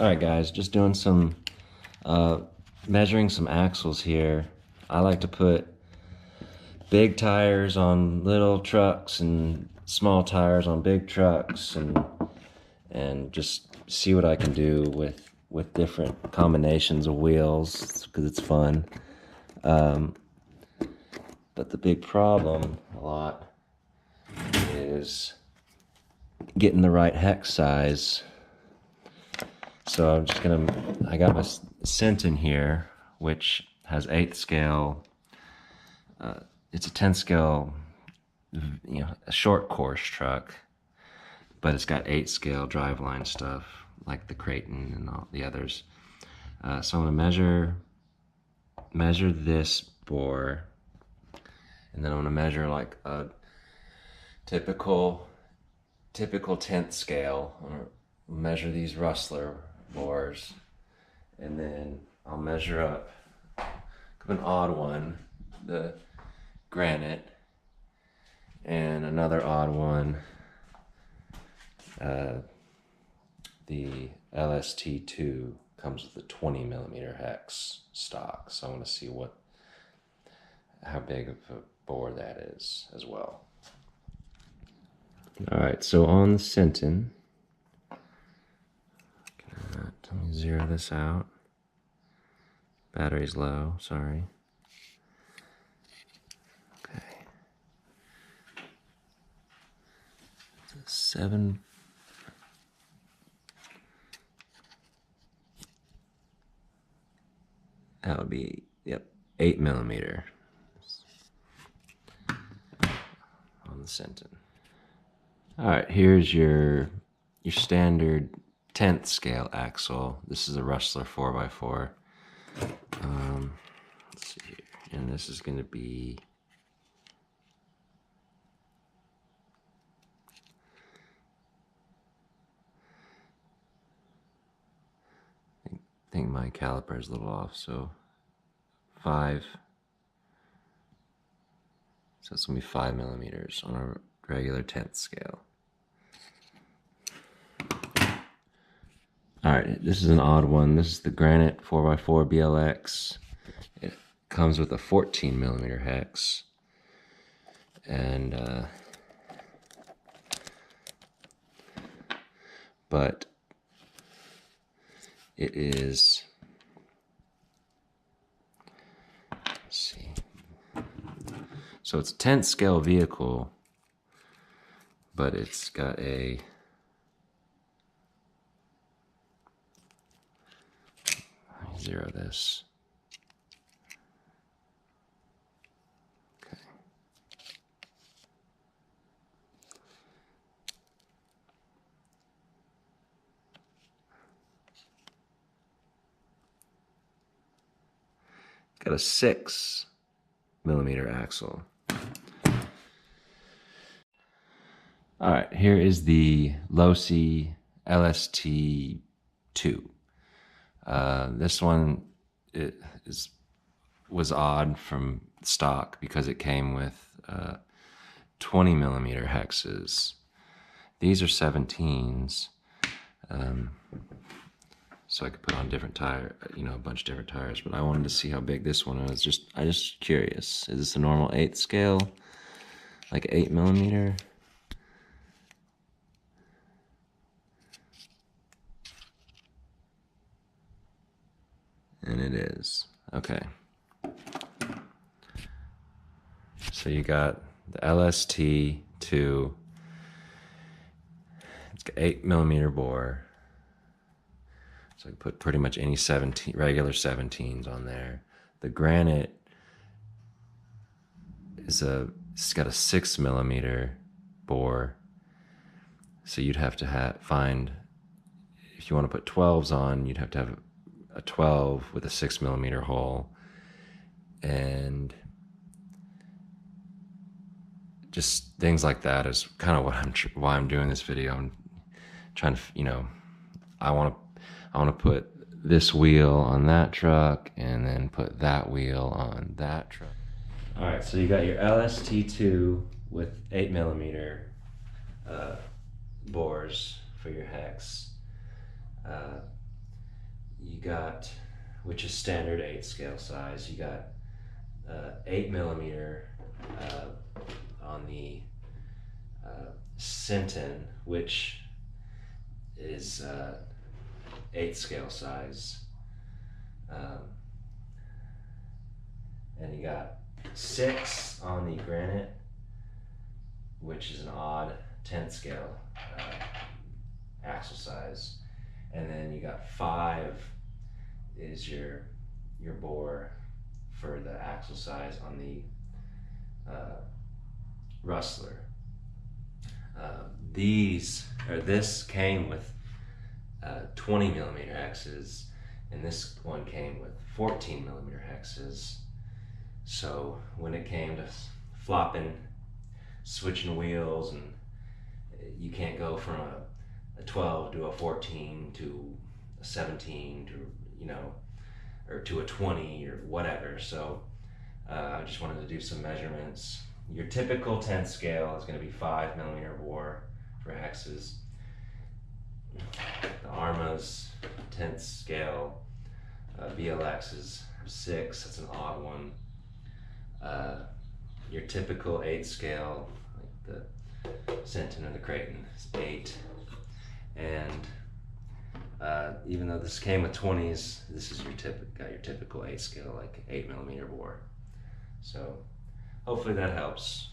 Alright guys, just doing some measuring some axles here. I like to put big tires on little trucks and small tires on big trucks and just see what I can do with different combinations of wheels because it's fun. But the big problem a lot is getting the right hex size. So I'm just gonna, I got my Sinton here, which has 8th scale. It's a 10 scale, a short course truck, but it's got 8 scale driveline stuff like the Creighton and all the others. So I'm gonna measure this bore, and then I'm gonna measure like a typical 10th scale. I'm gonna measure these Rustler bores, and then I'll measure up an odd one, the Granite, and another odd one, the LST2 comes with a 20 millimeter hex stock, so I want to see how big of a bore that is as well. Alright, so on the Sinton, let me zero this out. Battery's low, sorry. Okay. It's a 7. That would be, yep, 8 millimeter on the Sinton. Alright, here's your standard 10th scale axle. This is a Rustler 4x4. Let's see here. And this is going to be I think my caliper is a little off, so 5. So it's going to be 5 millimeters on a regular 10th scale. Alright, this is an odd one. This is the Granite 4x4 BLX. It comes with a 14 millimeter hex. And, but it is, let's see. So it's a 10th scale vehicle, but it's got a, let me zero this. Okay. Got a 6 millimeter axle. All right, here is the Losi LST2. This one was odd from stock because it came with 20 millimeter hexes. These are 17s, so I could put on different tire, a bunch of different tires. But I wanted to see how big this one was. I just curious. Is this a normal 8th scale, like 8 millimeter? And it is. Okay. So you got the LST2. It's got 8 millimeter bore. So I can put pretty much any regular 17s on there. The Granite it's got a 6 millimeter bore. So you'd have to find, if you want to put 12s on, you'd have to have a 12 with a 6 millimeter hole, and just things like that is kind of why I'm doing this video. I'm trying to, I want to put this wheel on that truck and then put that wheel on that truck. All right, so you got your LST2 with 8 millimeter bores for your hex. you got, which is standard 8 scale size, you got 8mm on the Sinton, which is 8 scale size. And you got 6 on the Granite, which is an odd 10 scale axle size. And then you got 5 is your bore for the axle size on the Rustler. This came with 20mm hexes, and this one came with 14mm hexes. So when it came to flopping, switching wheels, and you can't go from a 12 to a 14 to a 17 to, you know, or to a 20 or whatever. So I just wanted to do some measurements. Your typical 10 scale is going to be 5mm bore for hexes. The Arrma's 10th scale VLX is 6. That's an odd one. Your typical 8 scale, like the Sinton or the Creighton, is 8. And even though this came with 20s, this is got your typical 8 scale, like 8mm bore. So hopefully that helps.